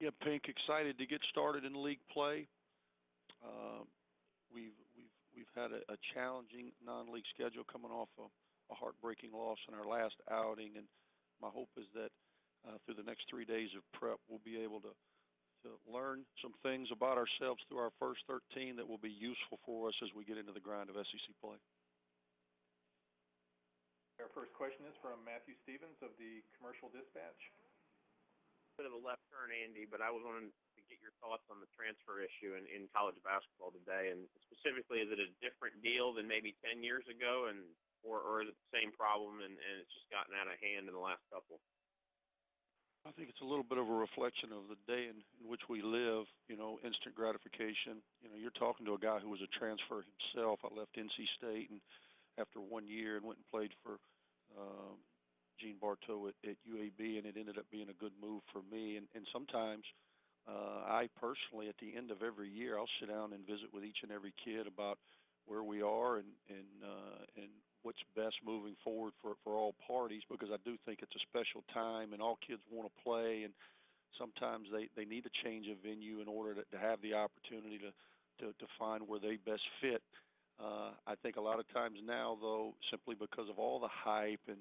Yeah, Pink, excited to get started in league play. Uh, we've had a challenging non-league schedule coming off a heartbreaking loss in our last outing, and my hope is that through the next 3 days of prep, we'll be able to learn some things about ourselves through our first 13 that will be useful for us as we get into the grind of SEC play. Our first question is from Matthew Stevens of the Commercial Dispatch. Bit of a left turn, Andy, but I was wanting to get your thoughts on the transfer issue in college basketball today, and specifically, is it a different deal than maybe 10 years ago, or is it the same problem, and it's just gotten out of hand in the last couple? I think it's a little bit of a reflection of the day in which we live, instant gratification. You're talking to a guy who was a transfer himself. I left NC State and after 1 year and went and played for Gene Bartow at UAB, and it ended up being a good move for me. And sometimes I personally, at the end of every year, I'll sit down and visit with each and every kid about where we are and what's best moving forward for all parties, because I do think it's a special time and all kids want to play, and sometimes they need a change of venue in order to have the opportunity to find where they best fit. I think a lot of times now, though, simply because of all the hype and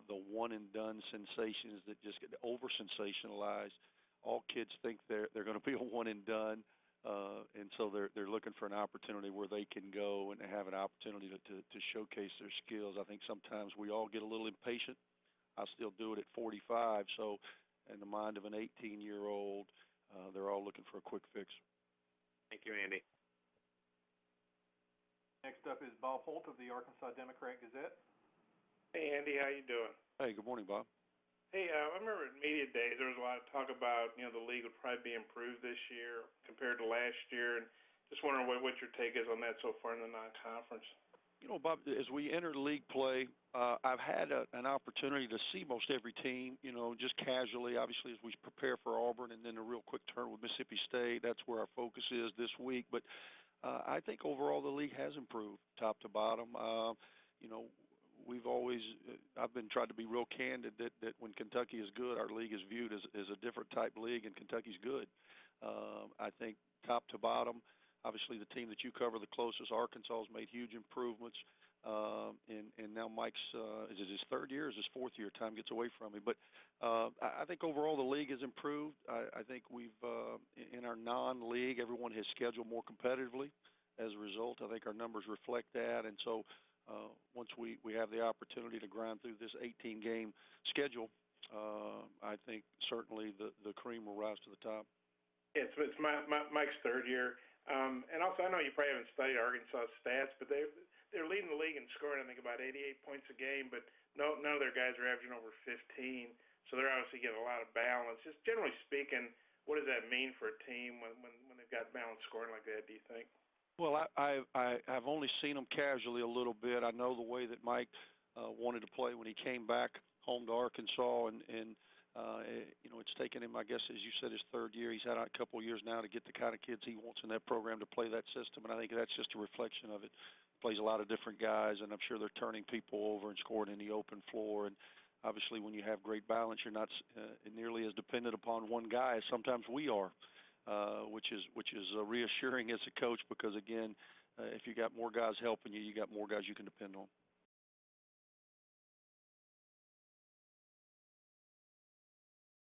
the one and done sensations that just get over sensationalized, all kids think they're going to be a one and done, and so they're looking for an opportunity where they can go and have an opportunity to showcase their skills. I think sometimes we all get a little impatient. I still do it at 45. So in the mind of an 18-year-old, they're all looking for a quick fix. Thank you, Andy. Next up is Bob Holt of the Arkansas Democrat-Gazette. Hey, Andy, how you doing? Hey, good morning, Bob. Hey, I remember at media days there was a lot of talk about, the league would probably be improved this year compared to last year, and just wondering what your take is on that so far in the non-conference. Bob, as we enter league play, I've had an opportunity to see most every team, just casually, obviously, as we prepare for Auburn and then a real quick turn with Mississippi State. That's where our focus is this week. But I think overall the league has improved top to bottom. We've always, I've been trying to be real candid that when Kentucky is good, our league is viewed as a different type league, and Kentucky's good. I think top to bottom, obviously the team that you cover the closest, Arkansas, has made huge improvements. And now Mike's, is it his third year or is his fourth year? Time gets away from me. But I think overall the league has improved. I think we've, in our non-league, everyone has scheduled more competitively. As a result, I think our numbers reflect that. And so once we have the opportunity to grind through this 18-game schedule, I think certainly the cream will rise to the top. Yeah, it's Mike's third year. And also, I know you probably haven't studied Arkansas stats, but they're leading the league in scoring, I think, about 88 points a game, but none of their guys are averaging over 15, so they're obviously getting a lot of balance. Just generally speaking, what does that mean for a team when they've got balanced scoring like that, do you think? Well, I've only seen them casually a little bit. I know the way that Mike wanted to play when he came back home to Arkansas, and it's taken him, I guess, as you said, his third year. He's had a couple of years now to get the kind of kids he wants in that program to play that system, and I think that's just a reflection of it. He plays a lot of different guys, and I'm sure they're turning people over and scoring in the open floor. And obviously, when you have great balance, you're not nearly as dependent upon one guy as sometimes we are, which is reassuring as a coach because, again, if you got more guys helping you, you got more guys you can depend on.